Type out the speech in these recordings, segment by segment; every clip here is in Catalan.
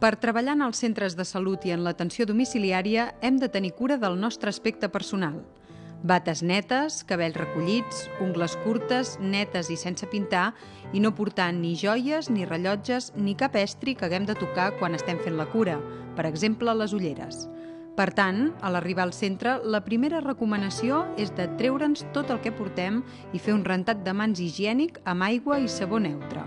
Per treballar en els centres de salut i en l'atenció domiciliària hem de tenir cura del nostre aspecte personal. Bates netes, cabells recollits, ungles curtes, netes i sense pintar, i no portar ni joies, ni rellotges, ni cap estri que haguem de tocar quan estem fent la cura, per exemple, les ulleres. Per tant, a l'arribar al centre, la primera recomanació és de treure'ns tot el que portem i fer un rentat de mans higiènic amb aigua i sabó neutre.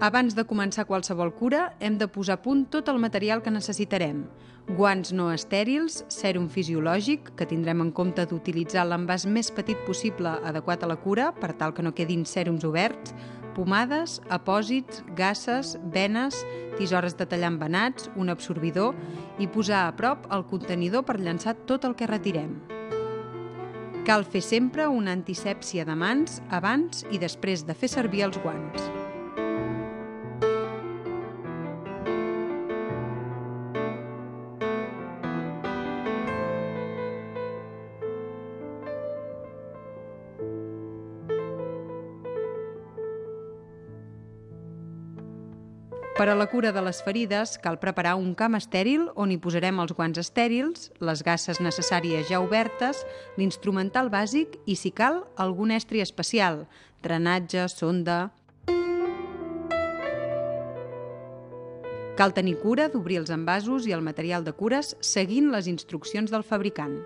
Abans de començar qualsevol cura, hem de posar a punt tot el material que necessitarem. Guants no estèrils, sèrum fisiològic, que tindrem en compte d'utilitzar l'envàs més petit possible adequat a la cura, per tal que no quedin sèrums oberts, pomades, apòsits, gasses, venes, tisores de tallar embenats, un absorbidor i posar a prop el contenidor per llançar tot el que retirem. Cal fer sempre una antisèpsia de mans abans i després de fer servir els guants. Per a la cura de les ferides cal preparar un camp estèril on hi posarem els guants estèrils, les gasses necessàries ja obertes, l'instrumental bàsic i, si cal, algun estri especial, drenatge, sonda. Cal tenir cura d'obrir els envasos i el material de cures seguint les instruccions del fabricant.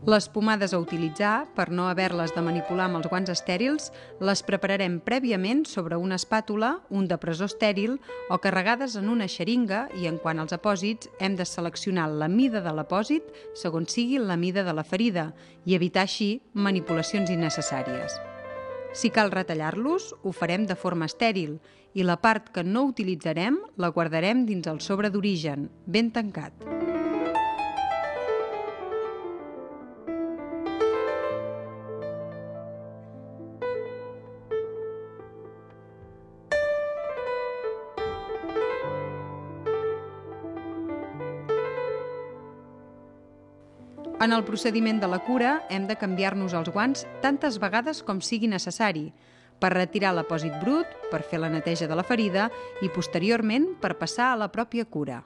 Les pomades a utilitzar, per no haver-les de manipular amb els guants estèrils, les prepararem prèviament sobre una espàtula, un depressor estèril o carregades en una xeringa, i en quant als apòsits hem de seleccionar la mida de l'apòsit segons sigui la mida de la ferida i evitar així manipulacions innecessàries. Si cal retallar-los, ho farem de forma estèril i la part que no utilitzarem la guardarem dins el sobre d'origen, ben tancat. En el procediment de la cura hem de canviar-nos els guants tantes vegades com sigui necessari, per retirar l'apòsit brut, per fer la neteja de la ferida i posteriorment per passar a la pròpia cura.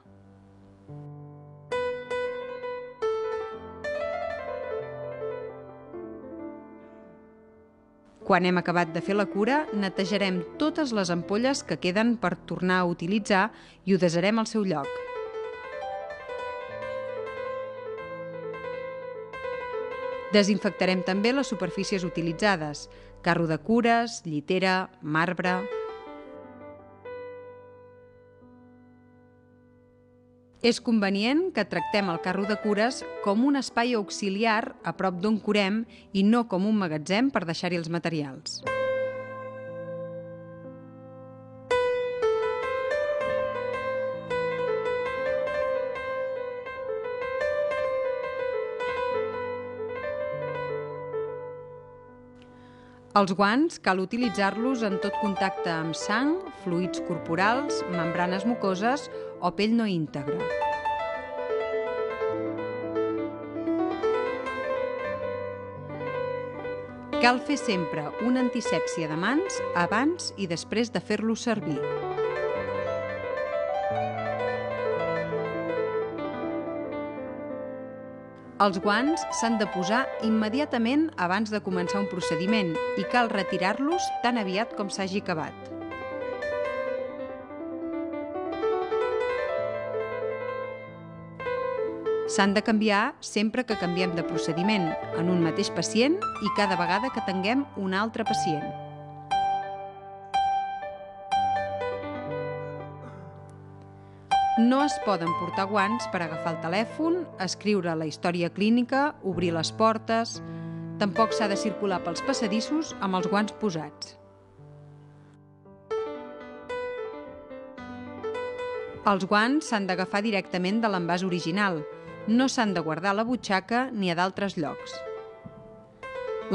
Quan hem acabat de fer la cura, netejarem totes les ampolles que queden per tornar a utilitzar i ho desarem al seu lloc. Desinfectarem també les superfícies utilitzades, carro de cures, llitera, marbre. És convenient que tractem el carro de cures com un espai auxiliar a prop d'on curem i no com un magatzem per deixar-hi els materials. Els guants cal utilitzar-los en tot contacte amb sang, fluids corporals, membranes mucoses o pell no íntegra. Cal fer sempre una antisèpsia de mans abans i després de fer-los servir. Els guants s'han de posar immediatament abans de començar un procediment i cal retirar-los tan aviat com s'hagi acabat. S'han de canviar sempre que canviem de procediment en un mateix pacient i cada vegada que tinguem un altre pacient. No es poden portar guants per agafar el telèfon, escriure la història clínica, obrir les portes. Tampoc s'ha de circular pels passadissos amb els guants posats. Els guants s'han d'agafar directament de l'envàs original. No s'han de guardar a la butxaca ni a d'altres llocs.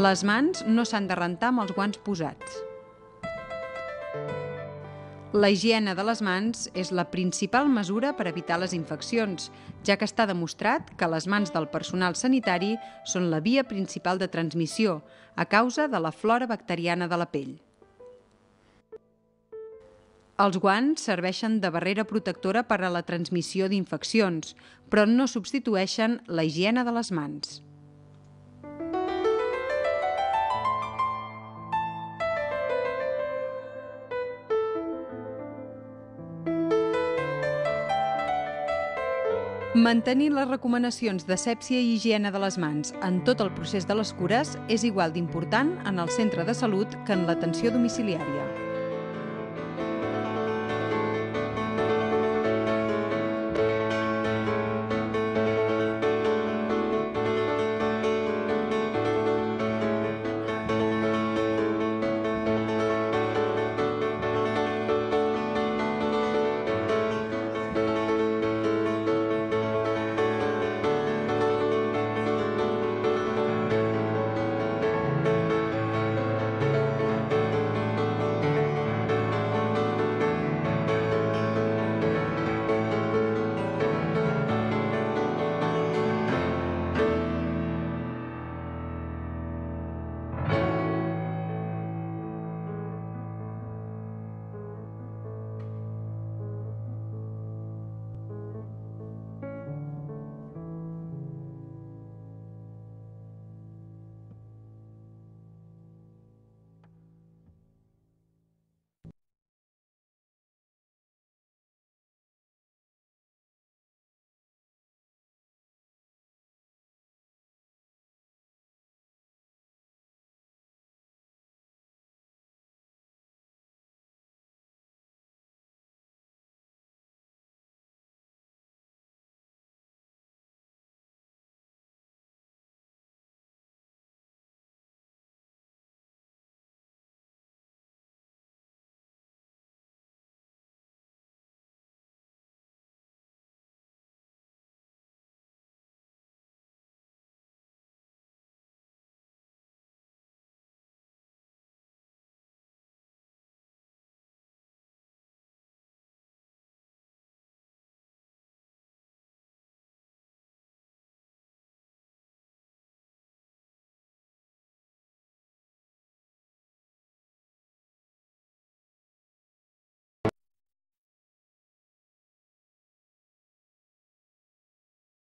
Les mans no s'han de rentar amb els guants posats. La higiene de les mans és la principal mesura per evitar les infeccions, ja que està demostrat que les mans del personal sanitari són la via principal de transmissió a causa de la flora bacteriana de la pell. Els guants serveixen de barrera protectora per a la transmissió d'infeccions, però no substitueixen la higiene de les mans. Mantenir les recomanacions d'asèpsia i higiene de les mans en tot el procés de les cures és igual d'important en el centre de salut que en l'atenció domiciliària.